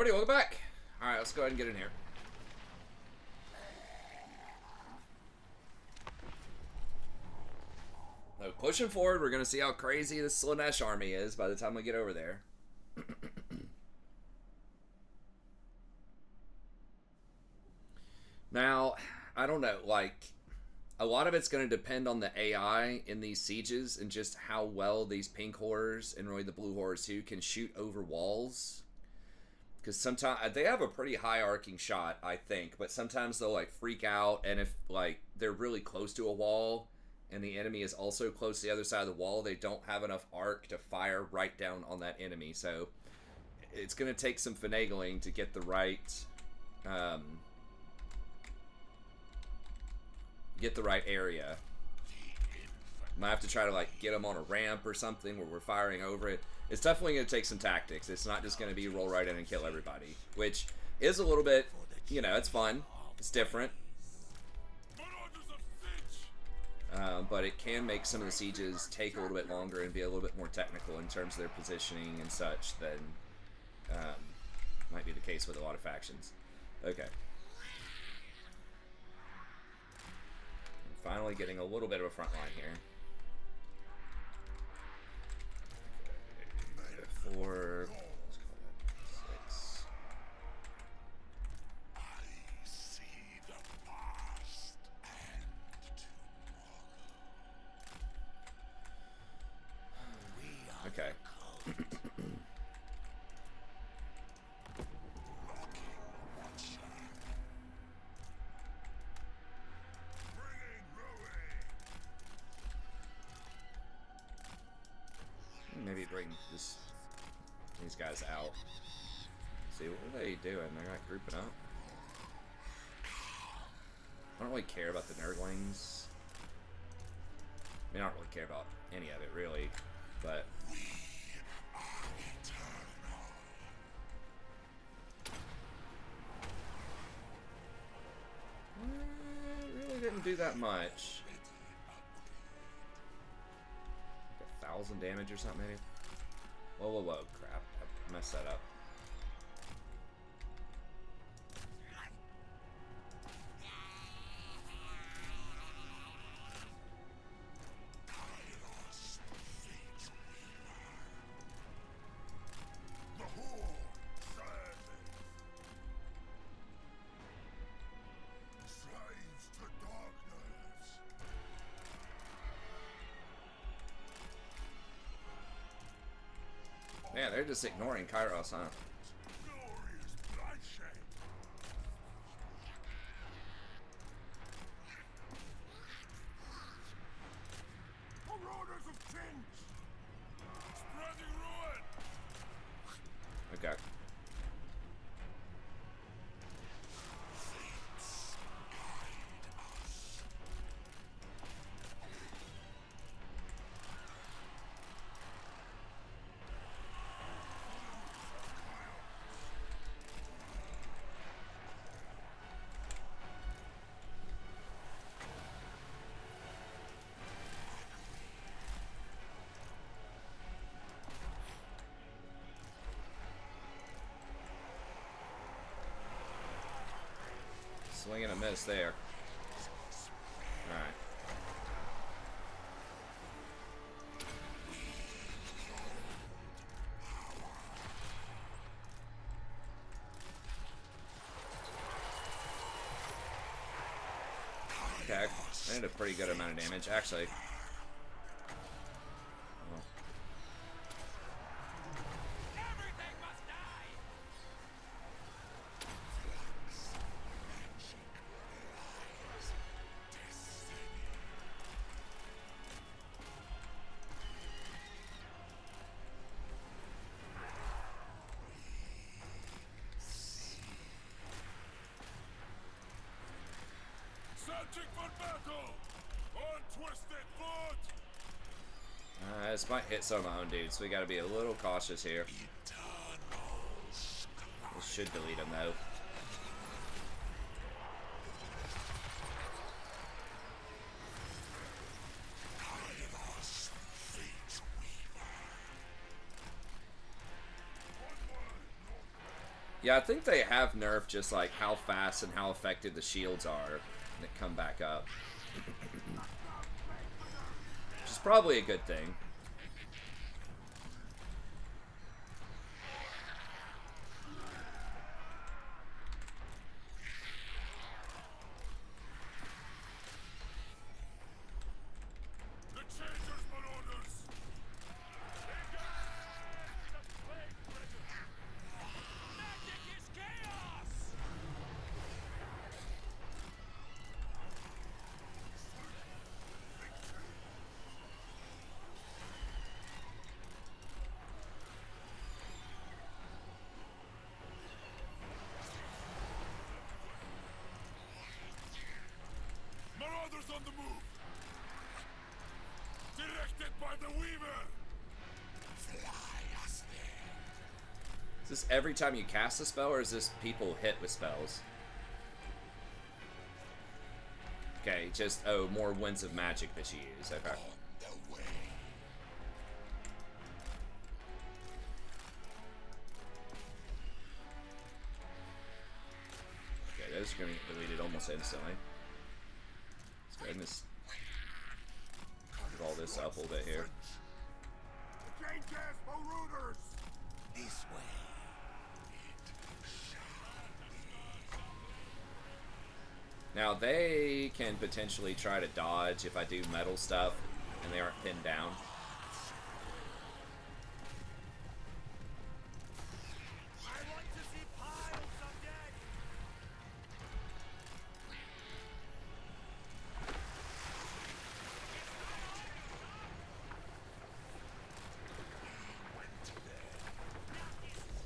Everybody, welcome back. Alright, let's go ahead and get in here. So, pushing forward, we're going to see how crazy this Slaanesh army is by the time we get over there. Now, I don't know, like, a lot of it's going to depend on the AI in these sieges and just how well these pink horrors and really the blue horrors too can shoot over walls. Because sometimes they have a pretty high arcing shot, I think, but sometimes they'll like freak out, and if like they're really close to a wall and the enemy is also close to the other side of the wall, they don't have enough arc to fire right down on that enemy. So it's going to take some finagling to get the right area. Might have to try to like get them on a ramp or something where we're firing over it. It's definitely going to take some tactics. It's not just going to be roll right in and kill everybody, which is a little bit, you know, it's fun. It's different. But it can make some of the sieges take a little bit longer and be a little bit more technical in terms of their positioning and such than might be the case with a lot of factions. Okay. Finally getting a little bit of a front line here. Okay, 4, let's call that 6. I see the past and tomorrow. Okay. Maybe bring these guys out. See, what are they doing? They're not grouping up. I don't really care about the nerdlings. I mean, I don't really care about any of it, really. But it really didn't do that much. 1,000 damage or something, maybe? Whoa, crap. I messed that up. Man, they're just ignoring Kairos, huh? Marauders of Tzeentch! Spreading ruin! Okay. Swing and a miss there. Alright. Okay, I did a pretty good amount of damage, actually. Searching for battle! On twisted foot! This might hit some of my own dudes, so we gotta be a little cautious here. This should delete him, though. Yeah, I think they have nerfed just like how fast and how effective the shields are that come back up. Which is probably a good thing. The Changer's marauders! Magic is chaos! Marauders on the move! Directed by the Weaver! Fly us there! Is this every time you cast a spell, or is this people hit with spells? Okay, just, oh, more winds of magic that you use. Okay. Okay, those are going to get deleted almost instantly. Let's go ahead and just move all this up a little bit here. Tzeentch marauders! This way. Now, they can potentially try to dodge if I do metal stuff and they aren't pinned down. I want to see piles of dead!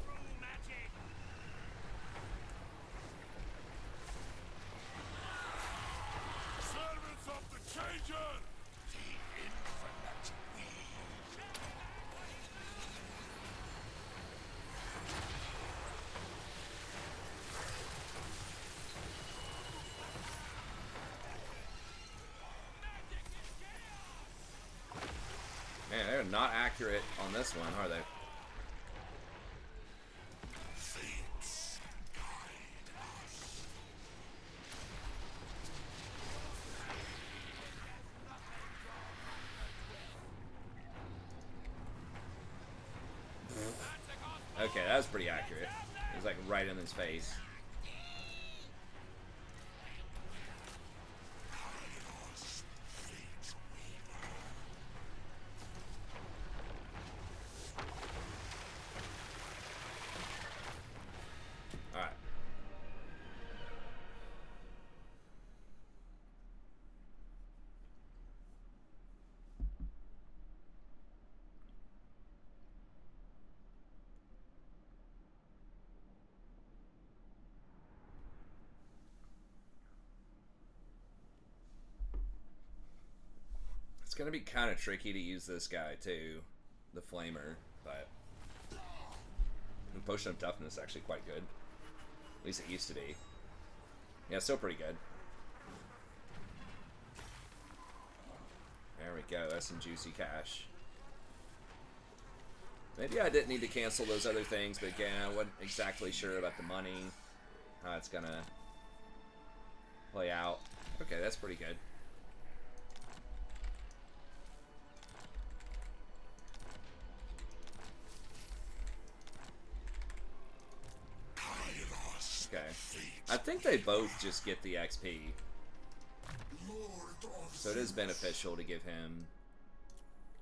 True magic! Servants of the Changer! The infinite Man, they're not accurate on this one, are they? fates guide us. Okay, that was pretty accurate. It was like right in his face. Kairos, fate weaver. Alright. It's gonna be kind of tricky to use this guy too, the Flamer, but the Potion of Toughness is actually quite good. At least it used to be. Yeah, still pretty good. There we go, that's some juicy cash. Maybe I didn't need to cancel those other things, but again, I wasn't exactly sure about the money, how it's gonna play out. Okay, that's pretty good. Kairos, Okay. fate I think they both just get the XP, Lord of so it is beneficial to give him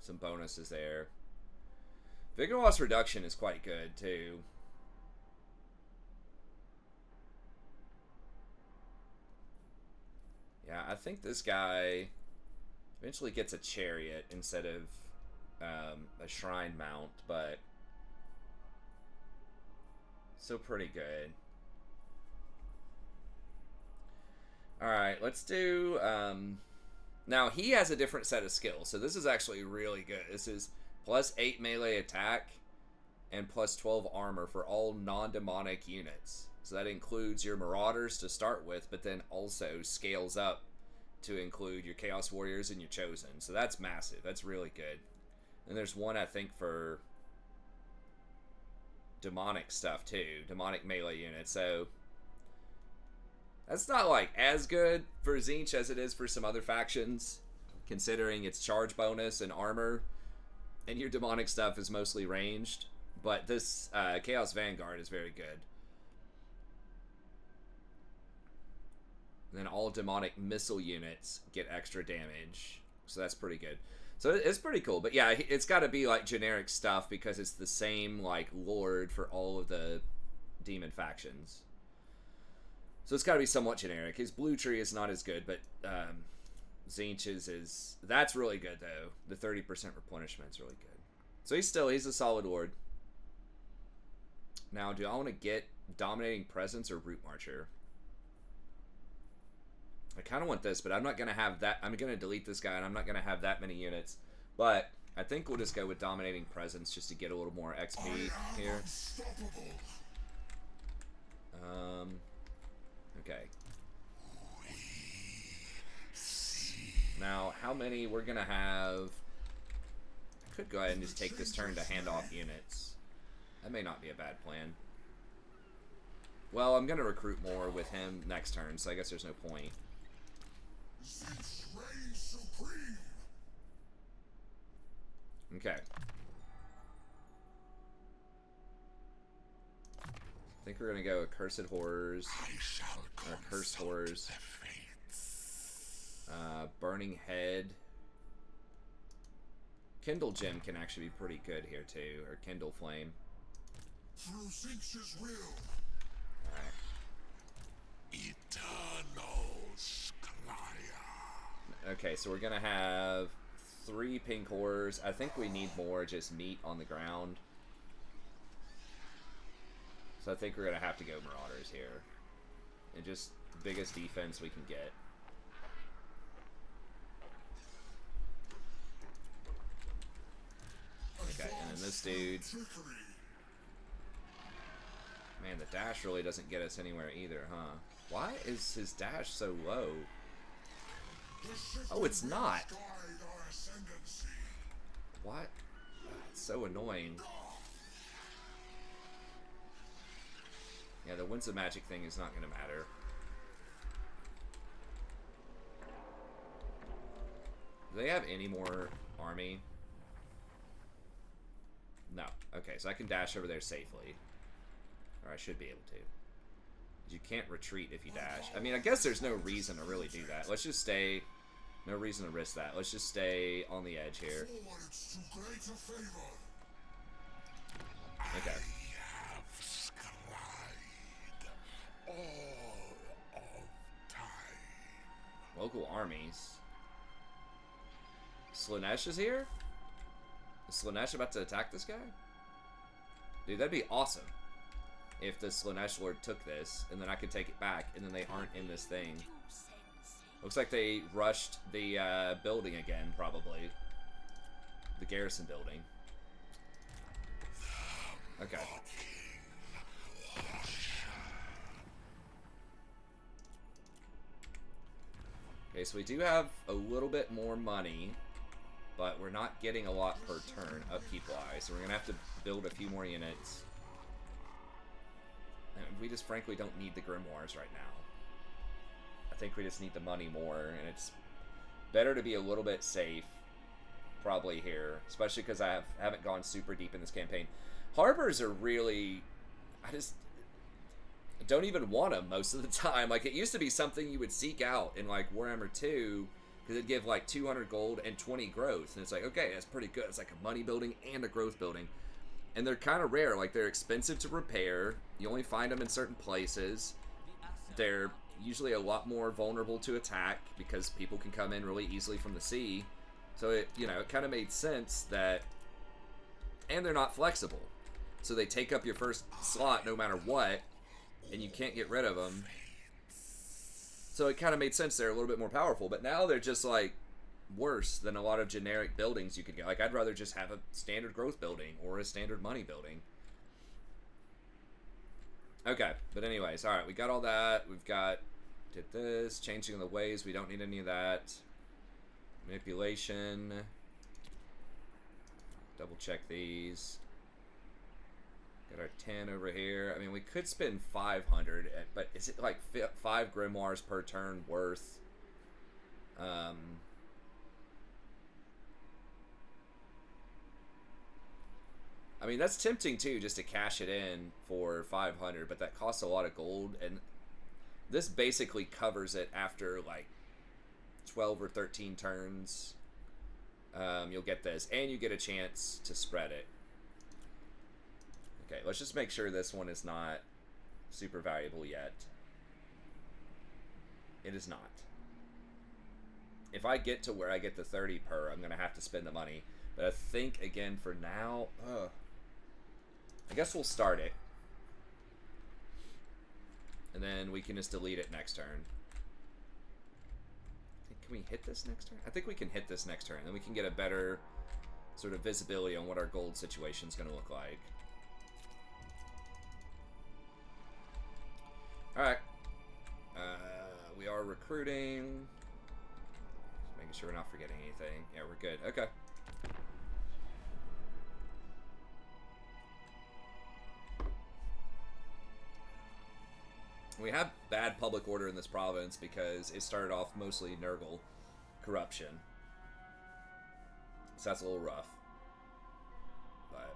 some bonuses there. Vigor loss reduction is quite good too. Yeah, I think this guy eventually gets a chariot instead of a shrine mount, but still pretty good. Alright, let's do... now, he has a different set of skills, so this is actually really good. This is plus 8 melee attack and plus 12 armor for all non-demonic units. So that includes your Marauders to start with, but then also scales up to include your Chaos Warriors and your Chosen. So that's massive. That's really good. And there's one, I think, for demonic stuff too, demonic melee units. So that's not like as good for Tzeentch as it is for some other factions, considering its charge bonus and armor, and your demonic stuff is mostly ranged. But this Chaos Vanguard is very good. And then all demonic missile units get extra damage, so that's pretty good. So it's pretty cool. But yeah, it's got to be like generic stuff because it's the same like lord for all of the demon factions. So it's got to be somewhat generic. His blue tree is not as good, but Tzeentch's is... That's really good, though. The 30% replenishment is really good. So he's a solid lord. Now, do I want to get Dominating Presence or Root Marcher? I kind of want this, but I'm not going to have that. I'm going to delete this guy, and I'm not going to have that many units. But I think we'll just go with Dominating Presence just to get a little more XP here. Okay. Now, how many we're going to have... I could go ahead and just take this turn to hand off units. That may not be a bad plan. Well, I'm going to recruit more with him next turn, so I guess there's no point. Okay. I think we're going to go Accursed Horrors. Or Cursed Horrors. Burning Head. Kindle Gem can actually be pretty good here too, or Kindle Flame. Through Tzeentch's will. Alright. Eternal Scryer. Okay, so we're gonna have 3 pink horrors. I think we need more just meat on the ground. So I think we're gonna have to go Marauders here. And just biggest defense we can get. Okay, and then this dude. Man, the dash really doesn't get us anywhere either, huh? Why is his dash so low? Oh, it's not. What? It's so annoying. Yeah, the Winds of Magic thing is not going to matter. Do they have any more army? No. Okay, so I can dash over there safely. Or I should be able to. You can't retreat if you dash. I mean, I guess there's no reason to really do that. Let's just stay... No reason to risk that. Let's just stay on the edge here. Okay. Local armies. Slaanesh is here? Is Slaanesh about to attack this guy? Dude, that'd be awesome. If the Slaanesh Lord took this, and then I could take it back, and then they aren't in this thing. Looks like they rushed the building again, probably. The garrison building. Okay. Okay, so we do have a little bit more money, but we're not getting a lot per turn upkeep-wise, so we're going to have to build a few more units. And we just frankly don't need the Grimoires right now. I think we just need the money more, and it's better to be a little bit safe, probably here, especially because I haven't gone super deep in this campaign. Harbors are really... I just don't even want them most of the time. Like, it used to be something you would seek out in, like, Warhammer 2, because it'd give, like, 200 gold and 20 growth, and it's like, okay, that's pretty good. It's like a money building and a growth building. And they're kind of rare. Like, they're expensive to repair. You only find them in certain places. They're usually a lot more vulnerable to attack because people can come in really easily from the sea. So, it kind of made sense that... And they're not flexible. So they take up your first slot no matter what, and you can't get rid of them. So it kind of made sense they're a little bit more powerful. But now they're just, like, worse than a lot of generic buildings you could get. Like, I'd rather just have a standard growth building or a standard money building. Okay, but anyways, alright, we got all that. We've got, did this, changing the ways, we don't need any of that. Manipulation. Double check these. Got our 10 over here. I mean, we could spend 500, but is it like 5 grimoires per turn worth? I mean, that's tempting too, just to cash it in for 500, but that costs a lot of gold, and this basically covers it after like 12 or 13 turns. You'll get this, and you get a chance to spread it. Okay, let's just make sure this one is not super valuable yet. It is not. If I get to where I get the 30 per, I'm going to have to spend the money. But I think, again, for now, I guess we'll start it. And then we can just delete it next turn. Can we hit this next turn? I think we can hit this next turn. Then we can get a better sort of visibility on what our gold situation is going to look like. Alright. We are recruiting. Just making sure we're not forgetting anything. Yeah, we're good. Okay. We have bad public order in this province because it started off mostly Nurgle corruption. So that's a little rough. But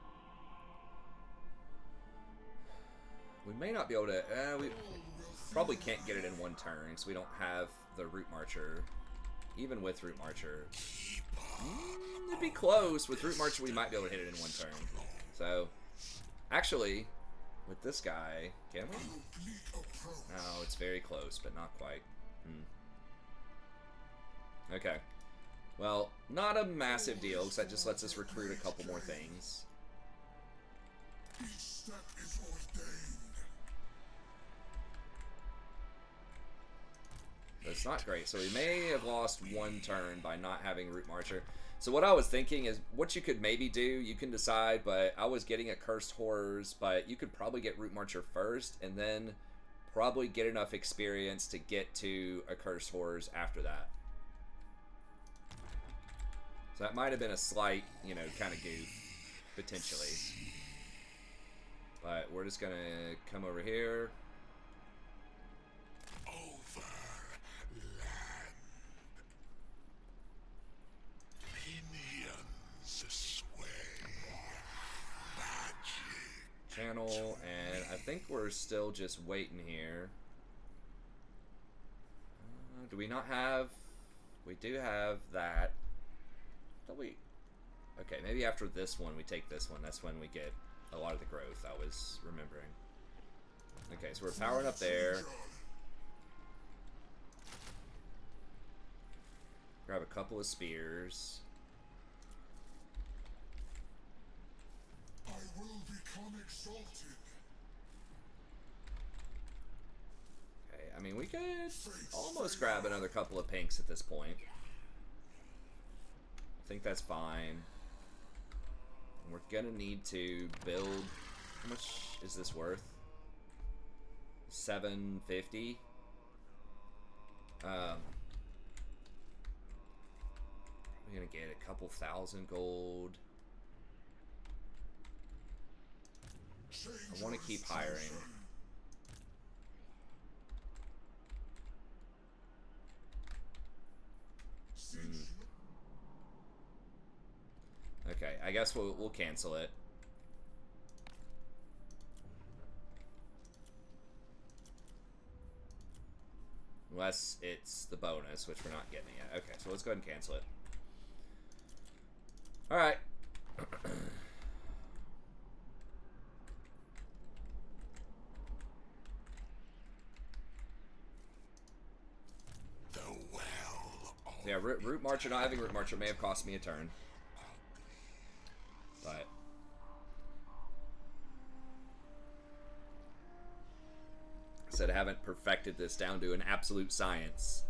we may not be able to... we probably can't get it in one turn because we don't have the Root Marcher. Even with Root Marcher. It'd be close. With Root Marcher, we might be able to hit it in one turn. So, actually... with this guy, can we? No, it's very close, but not quite. Okay. Well, not a massive deal, because that just lets us recruit a couple more things. Each step is ordained. But it's not great. So we may have lost one turn by not having Root Marcher. So what I was thinking is, what you could maybe do, you can decide, but I was getting at Cursed Horrors, but you could probably get Root Marcher first, and then probably get enough experience to get to a Cursed Horrors after that. So that might have been a slight, you know, kind of goof, potentially. But we're just going to come over here. Channel, and I think we're still just waiting here. Do we not have... we do have that. Don't we... okay, maybe after this one we take this one. That's when we get a lot of the growth I was remembering. Okay, so we're powering up there. Grab a couple of spears. I will become exalted. Okay, I mean, we could almost grab another couple of pinks at this point. I think that's fine. We're gonna need to build... how much is this worth? 750. We're gonna get a couple thousand gold. I want to keep hiring. Okay, I guess we'll cancel it. Unless it's the bonus, which we're not getting yet. Okay, so let's go ahead and cancel it. Alright. Yeah, Root Marcher, not having Root Marcher may have cost me a turn. But... I said I haven't perfected this down to an absolute science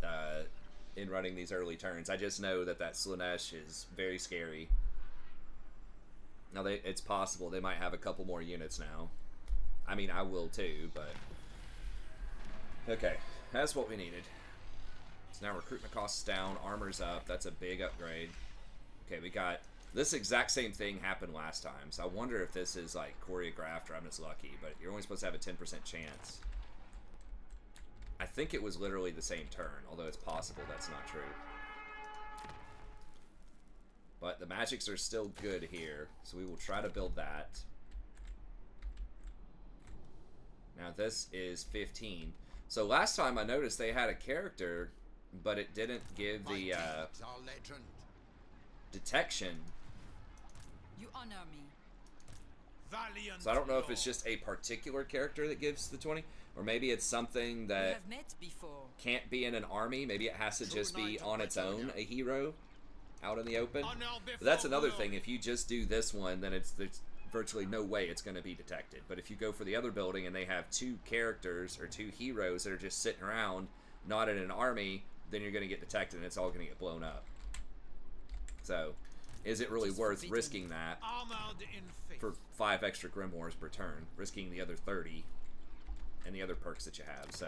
in running these early turns. I just know that Slaanesh is very scary. Now, it's possible they might have a couple more units now. I mean, I will too, but... okay, that's what we needed. So now recruitment costs down, armor's up. That's a big upgrade. Okay, we got This exact same thing happened last time, so I wonder if this is like choreographed or I'm just lucky, but you're only supposed to have a 10% chance. I think it was literally the same turn, although it's possible that's not true. But the magics are still good here, so we will try to build that. Now this is 15. So last time I noticed they had a character, but it didn't give the detection. You honor me. Valiant So I don't know if it's lord. just a particular character that gives the 20, or maybe it's something We that have met before. can't be in an army. Maybe it has to just be on its own, a hero, out in the open. But that's another thing. If you just do this one, then there's virtually no way it's going to be detected. But if you go for the other building and they have two characters or two heroes that are just sitting around, not in an army, then you're going to get detected and it's all going to get blown up. So, is it really worth risking that Armored in faith. for 5 extra grimoires per turn, risking the other 30 and the other perks that you have? So,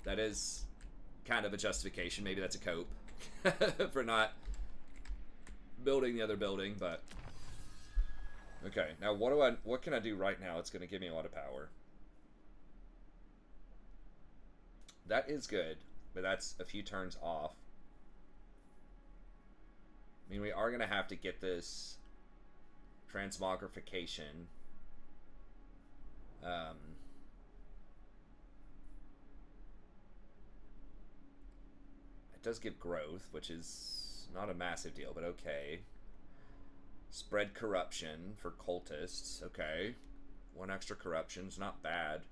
that is kind of a justification. Maybe that's a cope for not building the other building, but okay. Now what can I do right now? It's going to give me a lot of power. That is good, but that's a few turns off. I mean, we are going to have to get this transmogrification. It does give growth, which is not a massive deal, but okay. Spread corruption for cultists. Okay. 1 extra corruption's not bad.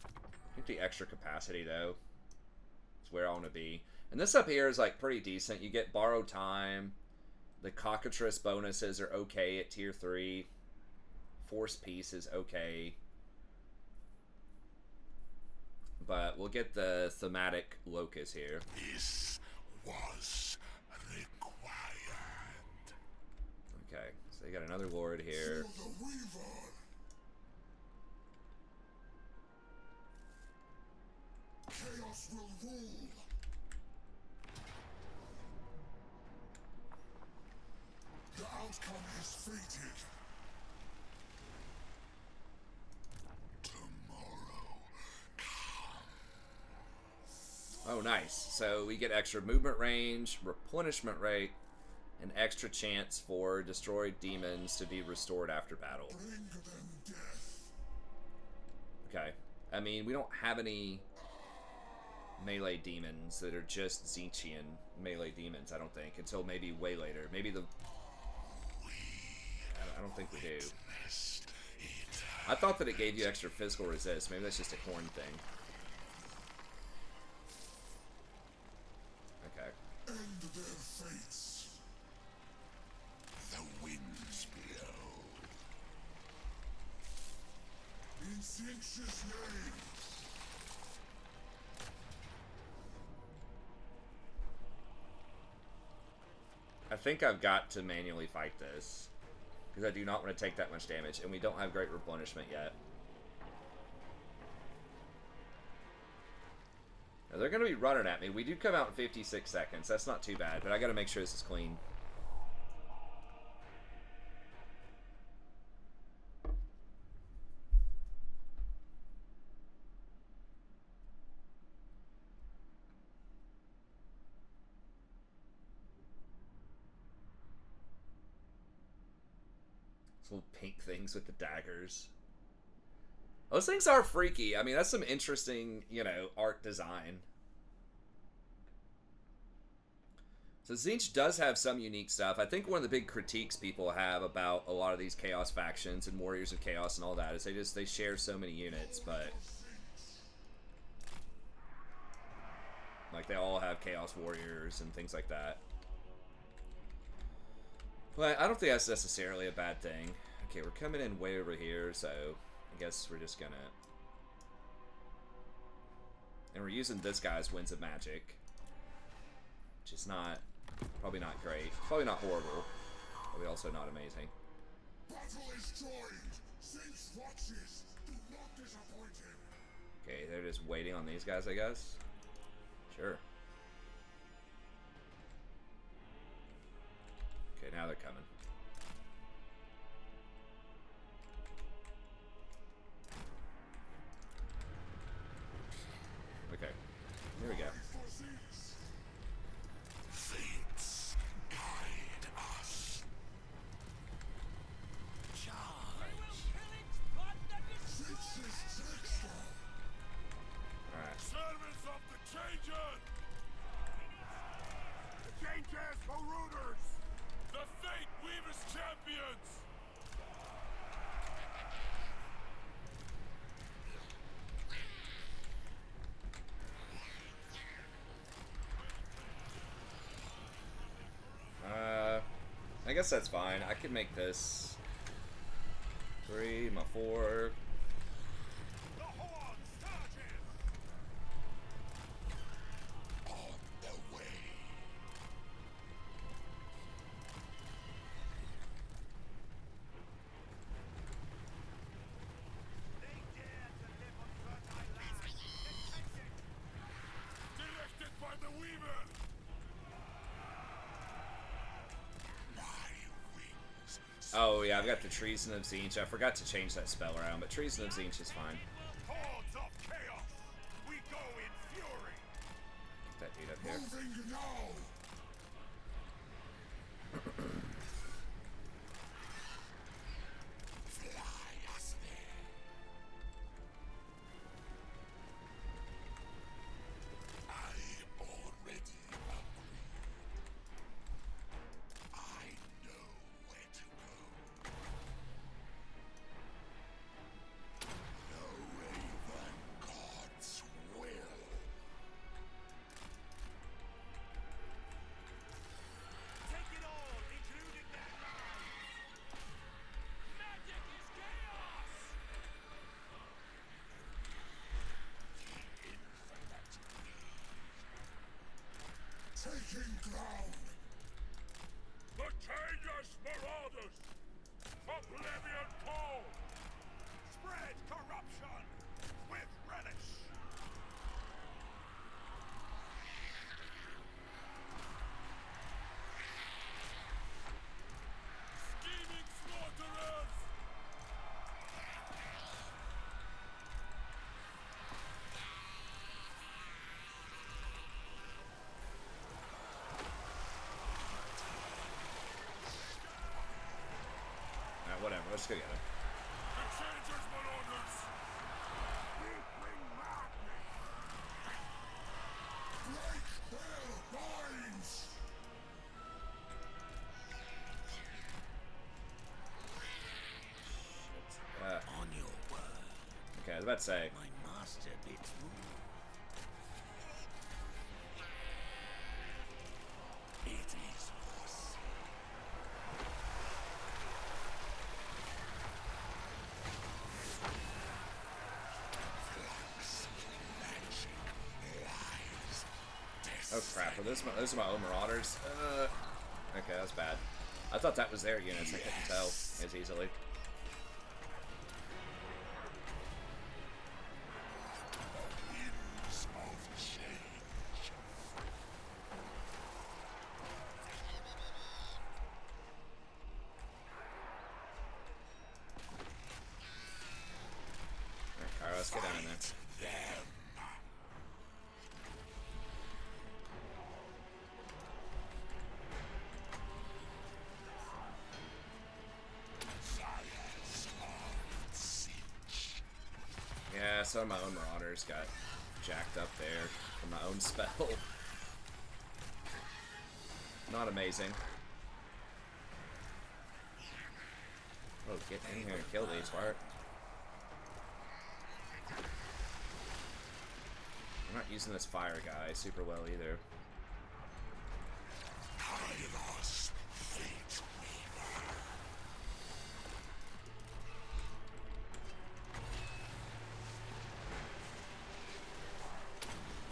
I think the extra capacity, though, is where I want to be. And this up here is, like, pretty decent. You get borrowed time. The cockatrice bonuses are okay at tier 3. Force piece is okay. But we'll get the thematic locus here. This was required. Okay, so you got another lord here. For the Weaver. Chaos will rule. The outcome is fated. Tomorrow. Oh, nice. So we get extra movement range, replenishment rate, an extra chance for destroyed demons to be restored after battle. Bring them death. Okay. I mean, we don't have any melee demons that are just Tzeentchian melee demons, I don't think, until maybe way later. Maybe the... I don't think we do. I thought that it gave you extra physical resist. Maybe that's just a corn thing. Okay. End their fates. The winds blow. In Tzeentch's name. I think I've got to manually fight this, because I do not want to take that much damage, and we don't have great replenishment yet. Now, they're going to be running at me. We do come out in 56 seconds. That's not too bad, but I got to make sure this is clean. Little pink things with the daggers. Those things are freaky. I mean, that's some interesting, you know, art design. So Tzeentch does have some unique stuff. I think one of the big critiques people have about a lot of these Chaos factions and Warriors of Chaos and all that is they share so many units, but like they all have Chaos Warriors and things like that. But I don't think that's necessarily a bad thing. Okay, we're coming in way over here, so I guess we're just gonna... And we're using this guy's Winds of Magic, which is not... probably not great. Probably not horrible, but also not amazing. Battle is joined. Tzeentch watches. Do not disappoint him. Okay, they're just waiting on these guys, I guess. Sure. guess that's fine. I can make this 3, my 4. The horn surges! On the way. They dare to live on fertile land. Directed by the Weaver! My wings. Oh yeah, I've got the Treason of Tzeentch. I forgot to change that spell around, but Treason of Tzeentch is fine. Hordes of chaos. We go in fury. Get that dude up here. Moving now. Fly us there. I already agreed. I know where to go. No even God's will. Take it all, including their lives. Magic is chaos. The infinite taking ground. The Changeless Marauders. Oblivion call. Spread corruption with relish. Scheming slaughterers! Alright, whatever. Let's go get him. The Changeless Marauders! We bring madness! Break their minds! On your word, Okay, I was about to say. my master bids rule. It is possible. Flux, magic, lies, Oh crap, are those are my own Marauders? Okay, that's bad. I thought that was their units, I couldn't tell as easily. winds of change. Alright, Kairos, get down in there. Them. Fires of Tzeentch. Yeah, some of my own Marauders got jacked up there from my own spell. Not amazing. Oh, get in here and kill these, Bart. I'm not using this fire guy super well either. Kairos, fate weaver.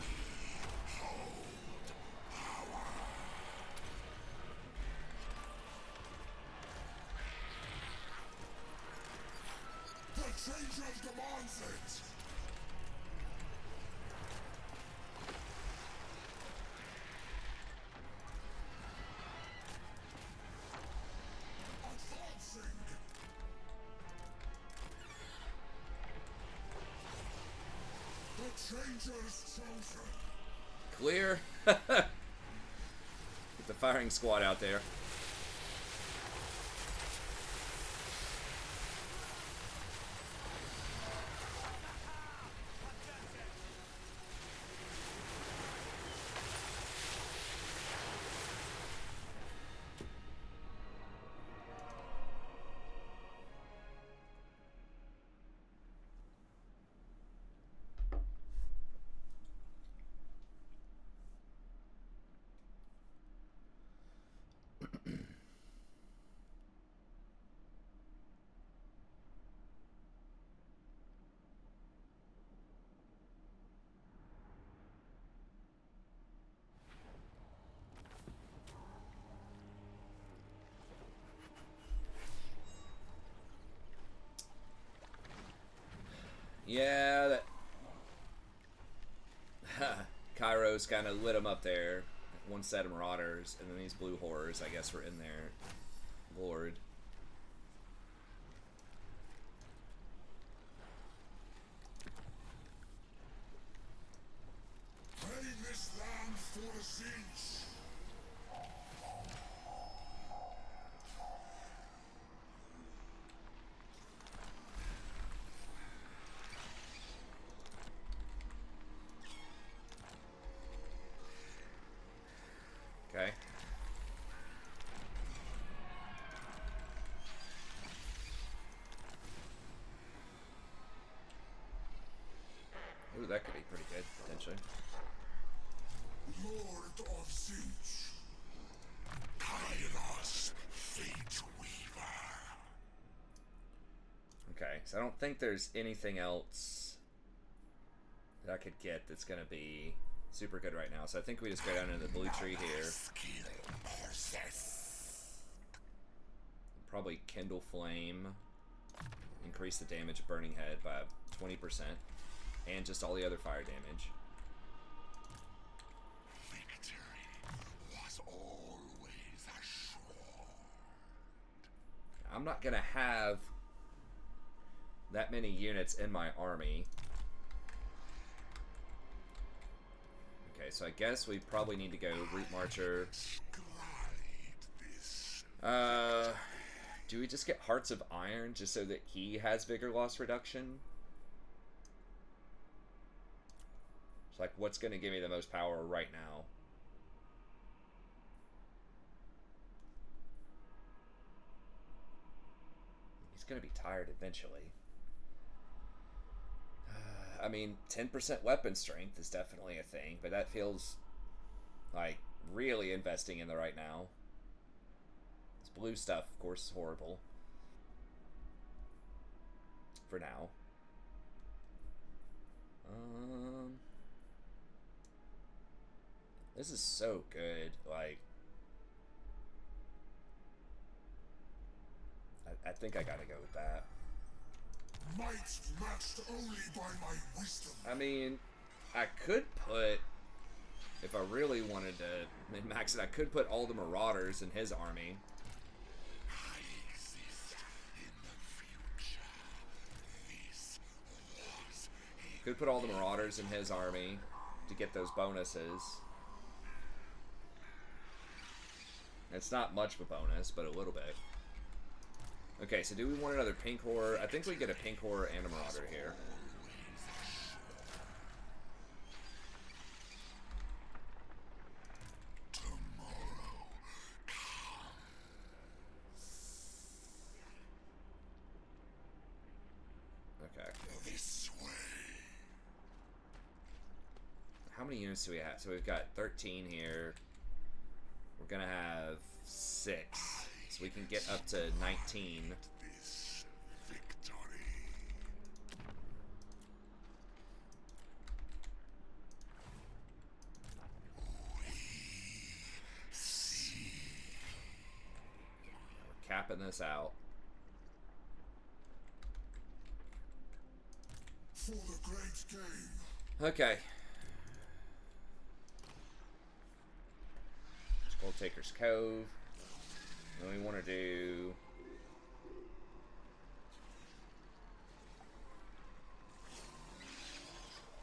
We hold power. The Tzeentch demands it. Advancing. The Changeless chosen. Clear! Get the firing squad out there. Yeah, that Kairos kind of lit them up there. One set of Marauders, and then these blue horrors, I guess, were in there. Lord. Claim this land for the Tzeentch. Okay. Ooh, that could be pretty good, potentially. Lord of Tzeentch. Kairos, Fate Weaver. Okay, so I don't think there's anything else that I could get that's going to be super good right now. So I think we just go down into the blue tree here. Skill possessed. Probably Kindle Flame. Increase the damage of Burning Head by 20%. And just all the other fire damage. Victory was always assured. I'm not going to have that many units in my army. Okay, so I guess we probably need to go Root Marcher. Do we just get Hearts of Iron just so that he has Vigor Loss Reduction? It's like, what's going to give me the most power right now? He's going to be tired eventually. I mean, 10% weapon strength is definitely a thing, but that feels like really investing in the right now. This blue stuff, of course, is horrible. For now. This is so good. Like, I think I gotta go with that. Might matched only by my wisdom. I mean, I could put, if I really wanted to min-max it, I could put all the Marauders in his army. I exist in the future. This was Could put all the Marauders in his army to get those bonuses. It's not much of a bonus, but a little bit. Okay, so do we want another Pink Horror? I think we get a Pink Horror and a Marauder here. tomorrow. Okay. This way. How many units do we have? So we've got 13 here. We're gonna have 6. So we can get up to 19. This victory. We see. We're capping this out. For the great game. Okay. Skull Taker's Cove. Then we want to do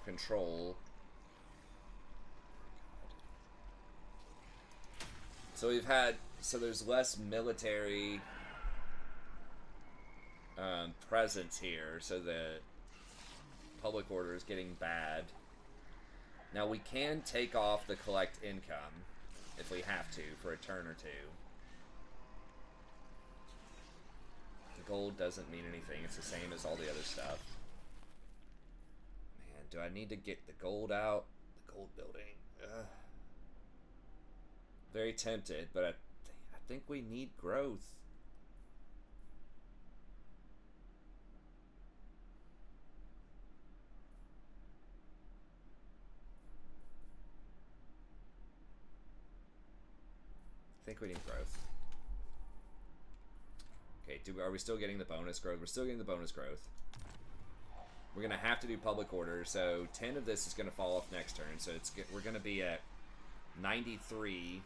Control. So we've had, so there's less military presence here, so the public order is getting bad. Now we can take off the collect income if we have to for a turn or two. The gold doesn't mean anything, it's the same as all the other stuff. Man, do I need to get the gold out? The gold building. Ugh. Very tempted, but I think we need growth. I think we need growth. Okay, are we still getting the bonus growth? We're still getting the bonus growth. We're going to have to do public order, so 10 of this is going to fall off next turn. So we're going to be at 93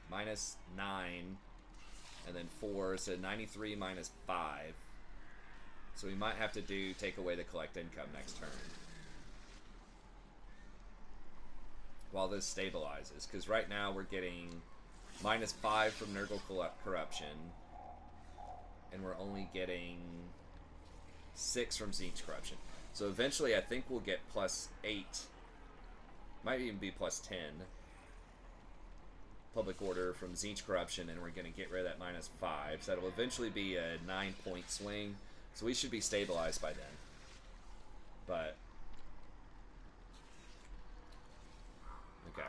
minus 9 and then 4, so 93 minus 5. So we might have to take away the collect income next turn while this stabilizes, because right now we're getting minus 5 from Nurgle Corruption, and we're only getting 6 from Tzeentch Corruption. So eventually I think we'll get plus 8, might even be plus 10 public order from Tzeentch Corruption, and we're going to get rid of that minus 5. So that'll eventually be a 9-point swing. So we should be stabilized by then. But okay.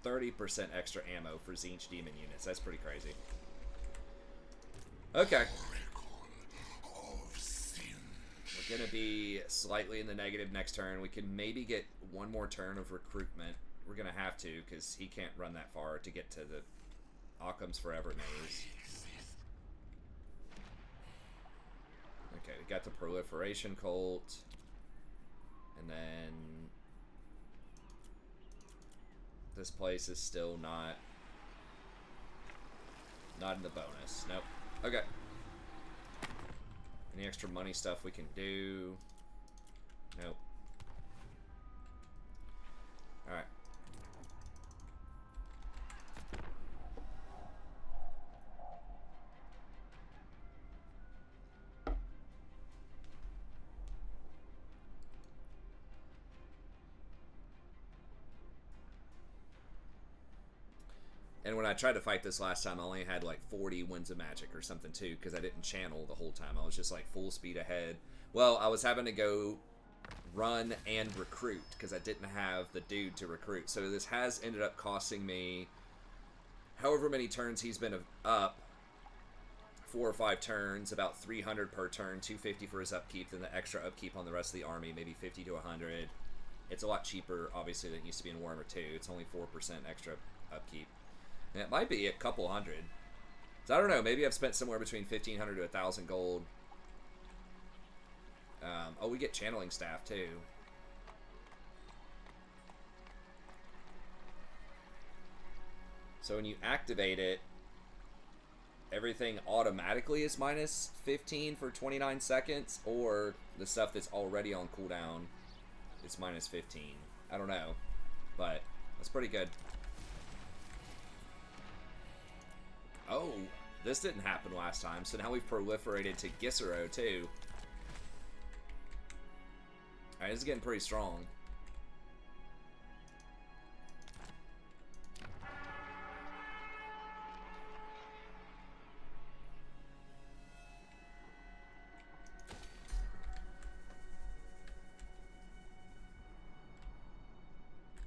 30% extra ammo for Tzeentch demon units. That's pretty crazy. Okay. We're going to be slightly in the negative next turn. We can maybe get one more turn of recruitment. We're going to have to, because he can't run that far to get to the Occam's Forever maze. Okay, we got the Proliferation Cult. And then this place is still not in the bonus. Nope. Okay. Any extra money stuff we can do? Nope. Alright. And when I tried to fight this last time, I only had like 40 Winds of Magic or something too, because I didn't channel the whole time. I was just like full speed ahead. Well, I was having to go run and recruit because I didn't have the dude to recruit. So this has ended up costing me however many turns he's been up, 4 or 5 turns, about 300 per turn, 250 for his upkeep, then the extra upkeep on the rest of the army, maybe 50 to 100. It's a lot cheaper, obviously, than it used to be in Warhammer 2. It's only 4% extra upkeep. And it might be a couple hundred. So I don't know. Maybe I've spent somewhere between 1,500 to 1,000 gold. Oh, we get channeling staff too. So when you activate it, everything automatically is minus 15 for 29 seconds, or the stuff that's already on cooldown is minus 15. I don't know, but that's pretty good. Oh, this didn't happen last time, so now we've proliferated to Gissero too. Alright, this is getting pretty strong.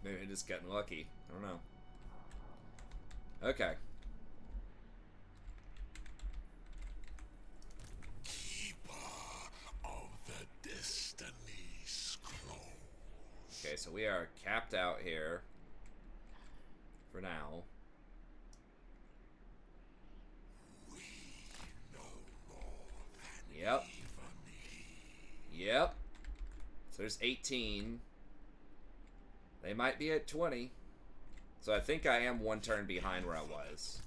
Maybe I just got lucky. I don't know. Okay. Okay, so we are capped out here for now. Yep. Yep. So there's 18. They might be at 20. So I think I am 1 turn behind where I was.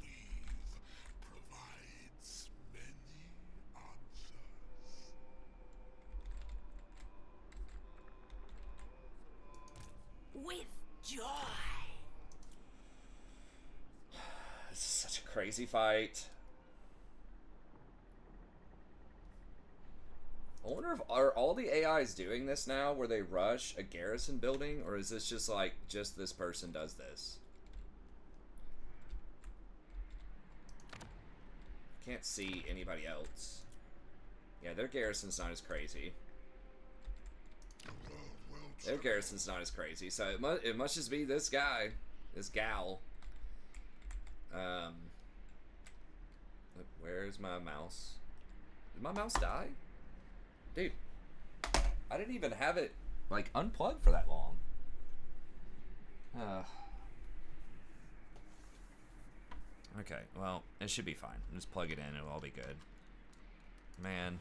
With joy. This is such a crazy fight. I wonder if are all the AIs doing this now where they rush a garrison building, or is this just like just this person does this? Can't see anybody else. Yeah, their garrison's not as crazy. Their garrison's not as crazy, so it must just be this guy, this gal. Where's my mouse? Did my mouse die? Dude, I didn't even have it, like, unplugged for that long. Okay, well, it should be fine. Just plug it in, it'll all be good. Man.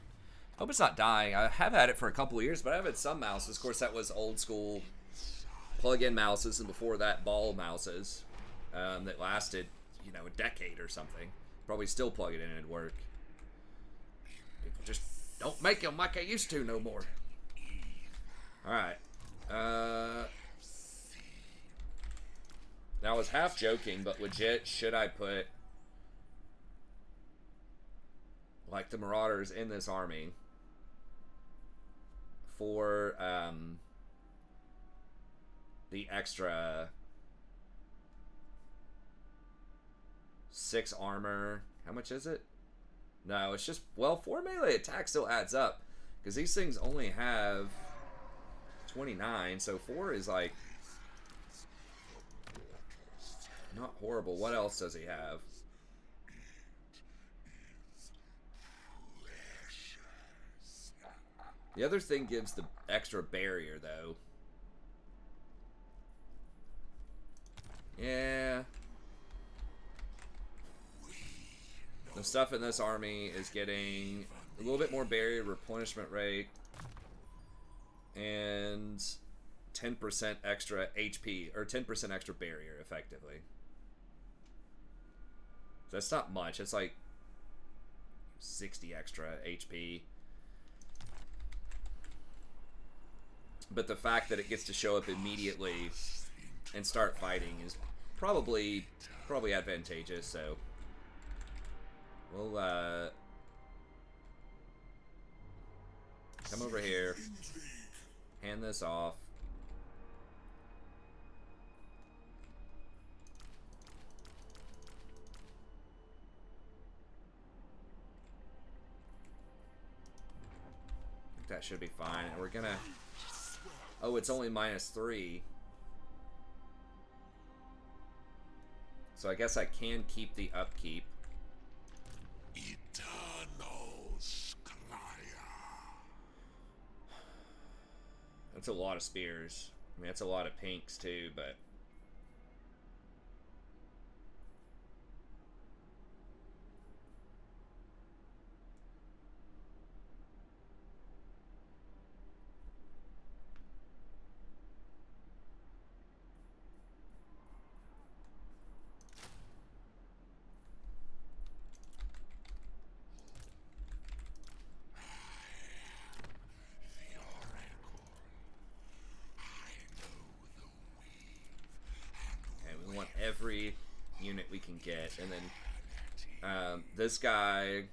Hope it's not dying. I have had it for a couple of years, but I've had some mouses. Of course, that was old school plug-in mouses, and before that, ball mouses that lasted, you know, a decade or something. Probably still plug it in and it'd work. People just don't make them like I used to no more. Alright. Now, I was half joking, but legit, should I put, like, the Marauders in this army for the extra 6 armor? How much is it? No, it's just, well, 4 melee attack still adds up, because these things only have 29, so 4 is like not horrible. What else does he have? The other thing gives the extra barrier, though. Yeah. The stuff in this army is getting a little bit more barrier replenishment rate and 10% extra HP, or 10% extra barrier, effectively. That's not much. It's like 60 extra HP. But the fact that it gets to show up immediately and start fighting is probably advantageous, so we'll come over here, hand this off. I think that should be fine. And we're gonna, oh, it's only -3. So I guess I can keep the upkeep. Eternal Scryer. That's a lot of spears. I mean, that's a lot of pinks too, but every unit we can get, and then this guy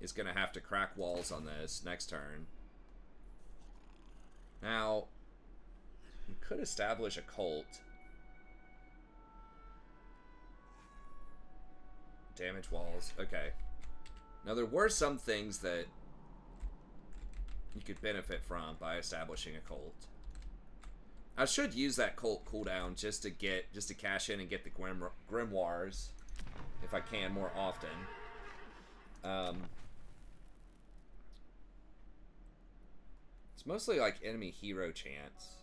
is gonna have to crack walls on this next turn. Now, we could establish a cult. Damage walls. Okay. Now, there were some things that you could benefit from by establishing a cult. I should use that cult cooldown just to cash in and get the grimoires, if I can, more often. It's mostly like enemy hero chance.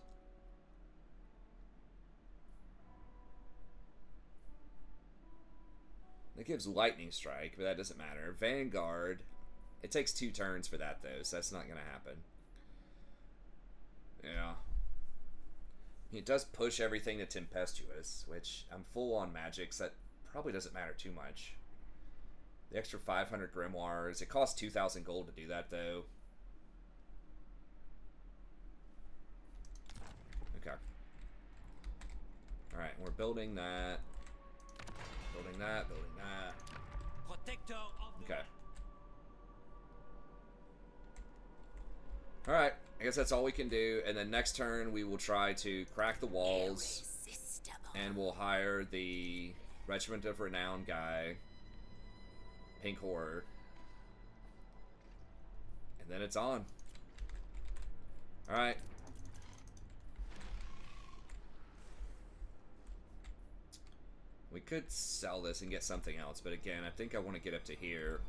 That gives lightning strike, but that doesn't matter. Vanguard, it takes 2 turns for that though, so that's not gonna happen. Yeah. It does push everything to Tempestuous, which I'm full on magic, so that probably doesn't matter too much. The extra 500 grimoires. It costs 2,000 gold to do that, though. Okay. Alright, we're building that. Building that, building that. Protector of the Okay. Alright, I guess that's all we can do. And then next turn, we will try to crack the walls. And we'll hire the Regiment of Renown guy. Pink Horror. And then it's on. Alright. We could sell this and get something else, but again, I think I want to get up to here.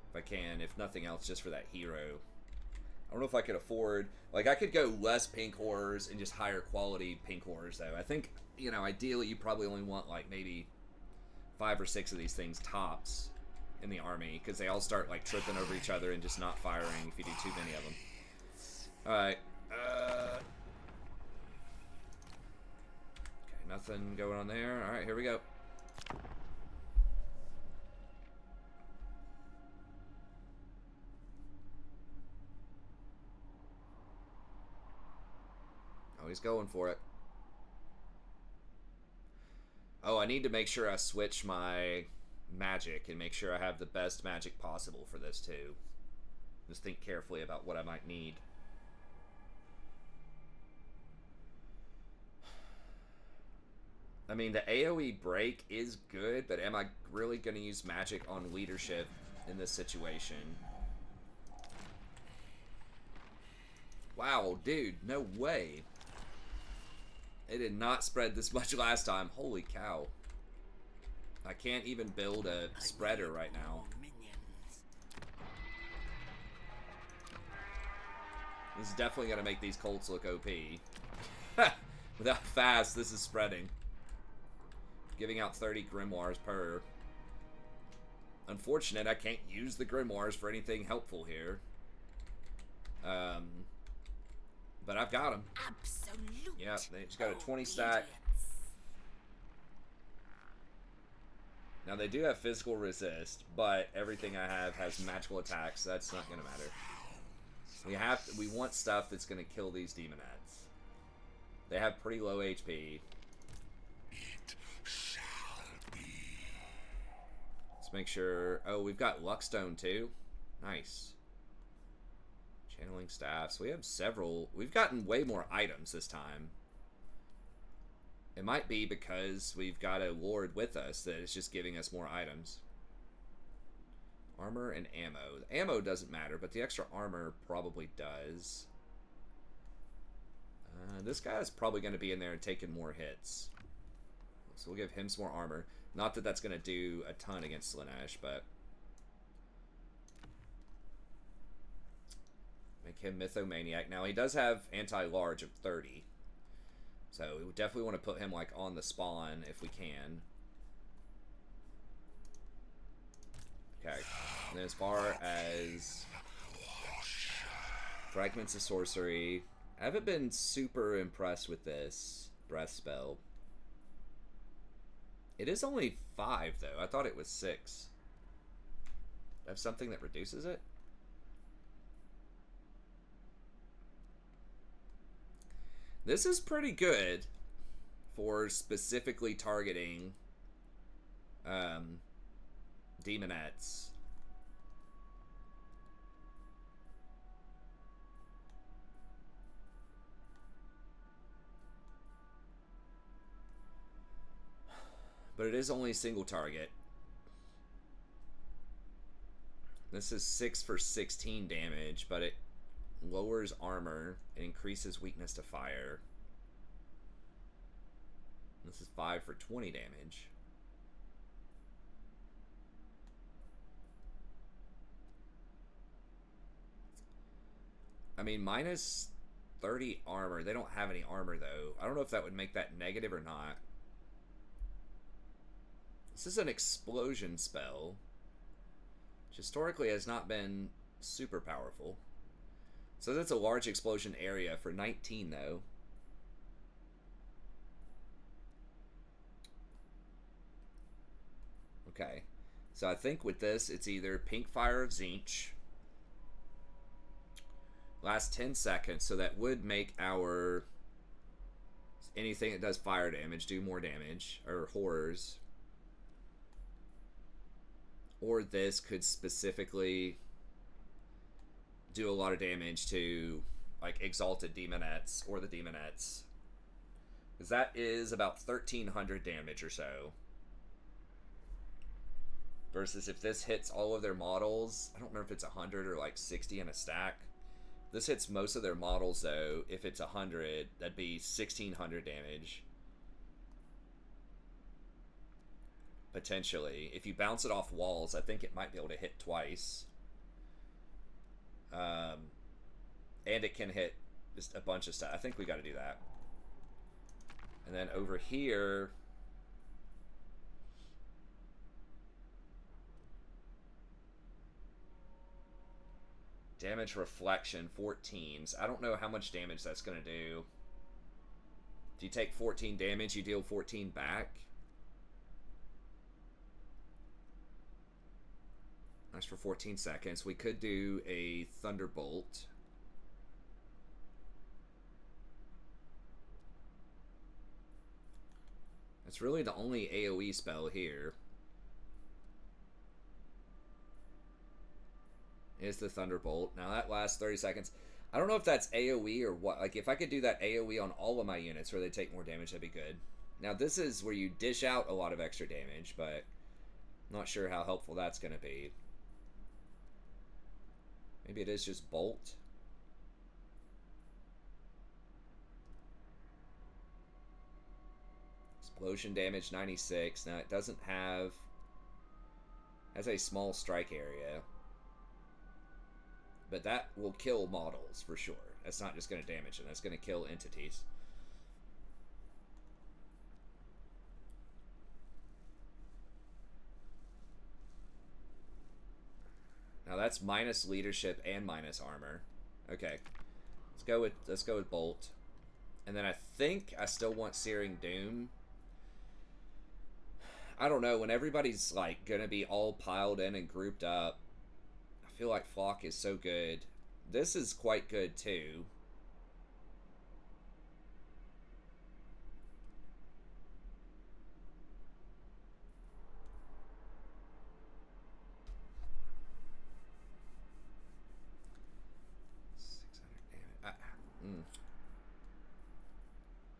If I can, if nothing else, just for that hero. I don't know if I could afford... Like, I could go less Pink Horrors and just higher quality Pink Horrors, though. I think, you know, ideally you probably only want, like, maybe 5 or 6 of these things tops in the army, because they all start like tripping over each other and just not firing if you do too many of them. Alright. Okay, nothing going on there. Alright, here we go. Oh, he's going for it. Oh, I need to make sure I switch my magic and make sure I have the best magic possible for this too. Just think carefully about what I might need. I mean, the AoE break is good, but am I really going to use magic on leadership in this situation? Wow, dude, no way. It did not spread this much last time. Holy cow. I can't even build a spreader right now. This is definitely going to make these Colts look OP. With how fast this is spreading. Giving out 30 Grimoires per. Unfortunate, I can't use the Grimoires for anything helpful here. But I've got them. Absolute. Yeah, they just got a 20 stack. Now they do have physical resist, but everything I have has magical attacks, so that's not gonna matter. We want stuff that's gonna kill these demonettes. They have pretty low HP. It shall be. Let's make sure. Oh, we've got Luckstone too. Nice. Channeling staffs. We have several. We've gotten way more items this time. It might be because we've got a Lord with us that is just giving us more items. Armor and ammo. The ammo doesn't matter, but the extra armor probably does. This guy is probably going to be in there and taking more hits. So we'll give him some more armor. Not that that's going to do a ton against Slaanesh, but... Make him Mythomaniac. Now, he does have anti-large of 30. So, we would definitely want to put him, like, on the spawn if we can. Okay. And then as far as... Fragments of Sorcery... I haven't been super impressed with this breath spell. It is only 5, though. I thought it was 6. I have something that reduces it? This is pretty good for specifically targeting demonettes. But it is only a single target. This is 6 for 16 damage, but it lowers armor and increases weakness to fire. This is 5 for 20 damage. I mean, minus 30 armor. They don't have any armor, though. I don't know if that would make that negative or not. This is an explosion spell, which historically has not been super powerful. So that's a large explosion area for 19, though. Okay. So I think with this, it's either Pink Fire of Tzeentch. Last 10 seconds, so that would make our... anything that does fire damage do more damage, or horrors. Or this could specifically do a lot of damage to, like, Exalted Demonettes, or the Demonettes. Because that is about 1,300 damage or so. Versus if this hits all of their models, I don't remember if it's 100 or, like, 60 in a stack. This hits most of their models, though. If it's 100, that'd be 1,600 damage. Potentially. If you bounce it off walls, I think it might be able to hit twice. And it can hit just a bunch of stuff. I think we got to do that. And then over here... Damage reflection, 14s. I don't know how much damage that's going to do. If you take 14 damage, you deal 14 back. That's for 14 seconds. We could do a Thunderbolt. That's really the only AoE spell here. Is the Thunderbolt. Now that lasts 30 seconds. I don't know if that's AoE or what. Like, if I could do that AoE on all of my units where they take more damage, that'd be good. Now, this is where you dish out a lot of extra damage, but I'm not sure how helpful that's going to be. Maybe it is just Bolt. Explosion damage, 96. Now, it doesn't have... has a small strike area. But that will kill models, for sure. That's not just going to damage them. That's going to kill entities. Now that's minus leadership and minus armor. Okay. Let's go with Bolt. And then I think I still want Searing Doom. I don't know, when everybody's like gonna be all piled in and grouped up, I feel like Flock is so good. This is quite good too.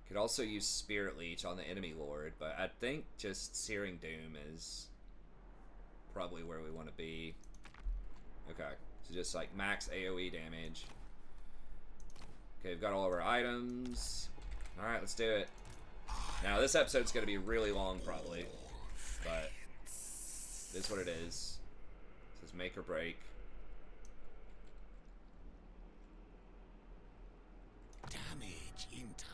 Could also use Spirit Leech on the enemy lord, but I think just Searing Doom is probably where we want to be. Okay, so just like max AoE damage. Okay, we've got all of our items. Alright, let's do it. Now, this episode's going to be really long, probably, but it is what it is. It says make or break. Damage in time.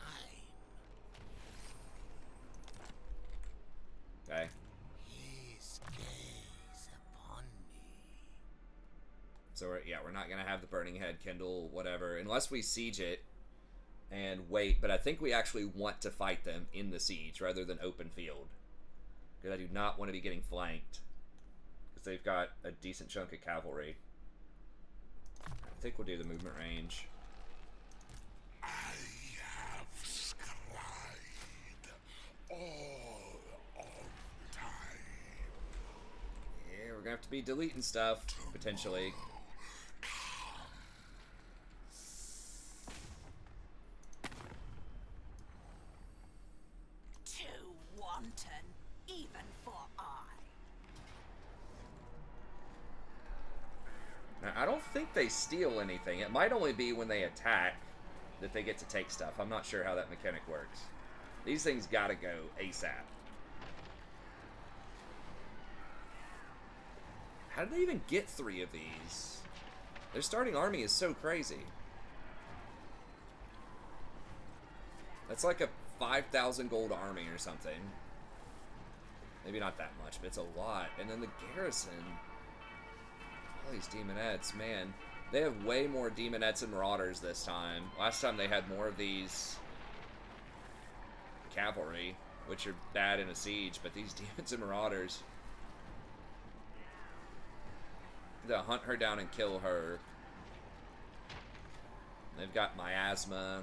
Okay. His gaze upon me. So, we're not going to have the Burning Head kindle, whatever, unless we siege it and wait. But I think we actually want to fight them in the siege rather than open field. Because I do not want to be getting flanked. Because they've got a decent chunk of cavalry. I think we'll do the movement range. I have scribed all of time. Yeah, we're going to have to be deleting stuff, potentially. Too wanton, even for I. Now, I don't think they steal anything. It might only be when they attack that they get to take stuff. I'm not sure how that mechanic works. These things gotta go ASAP. How did they even get 3 of these? Their starting army is so crazy. That's like a 5,000 gold army or something. Maybe not that much, but it's a lot. And then the garrison. All these demonettes, man. They have way more demonettes and marauders this time. Last time they had more of these cavalry, which are bad in a siege, but these demons and marauders. They'll hunt her down and kill her. They've got miasma.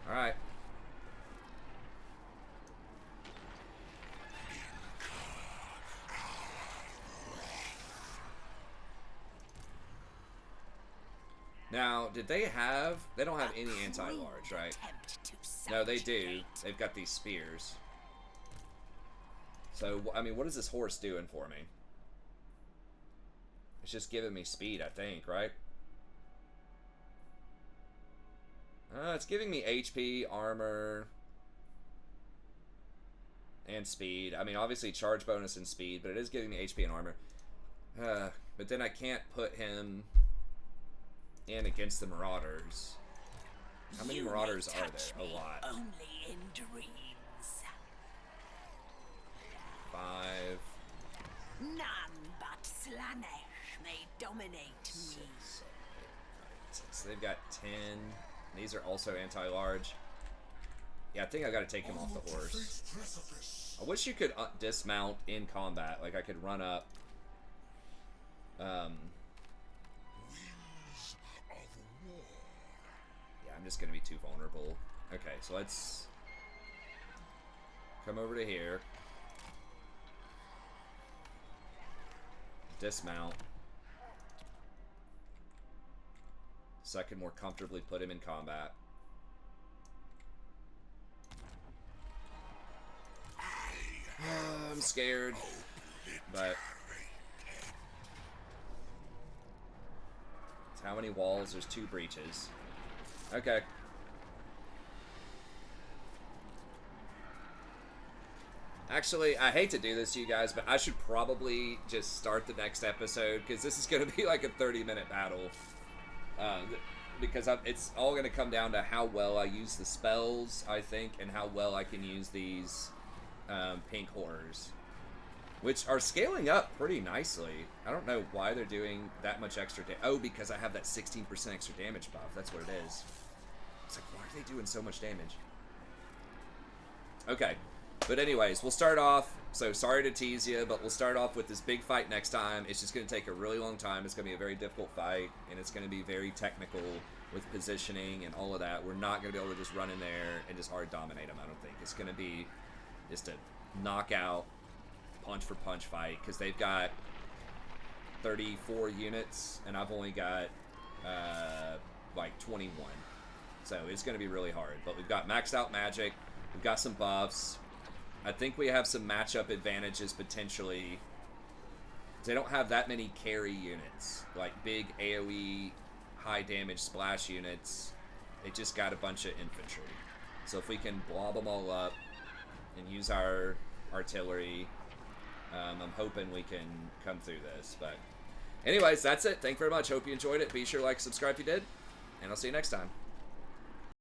Alright. Now, did they have... They don't have any anti-large, right? No, they do. They've got these spears. So, I mean, what is this horse doing for me? It's just giving me speed, I think, right? It's giving me HP, armor, and speed. I mean, obviously charge bonus and speed, but it is giving me HP and armor. But then I can't put him in against the Marauders. How many You may Marauders are touch there? A me lot. Only in dreams. 5. None but Slanesh may dominate me. So they've got 10. These are also anti-large. Yeah, I think I got to take him off the horse. Fate's precipice. I wish you could dismount in combat. Like I could run up. Winds of war. Yeah, I'm just gonna be too vulnerable. Okay, so let's come over to here. Dismount. So I can more comfortably put him in combat. I'm scared, but how many walls? There's 2 breaches. Okay. Actually, I hate to do this to you guys, but I should probably just start the next episode because this is going to be like a 30-minute battle. Because it's all going to come down to how well I use the spells, I think, and how well I can use these pink horrors, which are scaling up pretty nicely. I don't know why they're doing that much extra damage. Oh, because I have that 16% extra damage buff. That's what it is. It's like, why are they doing so much damage? Okay. But anyways, we'll start off. So sorry to tease you, but we'll start off with this big fight next time. It's just going to take a really long time. It's going to be a very difficult fight, and it's going to be very technical with positioning and all of that. We're not going to be able to just run in there and just hard dominate them, I don't think. It's going to be just a knockout, punch for punch fight, because they've got 34 units, and I've only got like 21. So it's going to be really hard. But we've got maxed out magic. We've got some buffs. I think we have some matchup advantages potentially. They don't have that many carry units, like big AoE, high damage splash units. They just got a bunch of infantry. So if we can blob them all up and use our artillery, I'm hoping we can come through this. But anyways, that's it. Thank you very much. Hope you enjoyed it. Be sure to like, subscribe if you did, and I'll see you next time.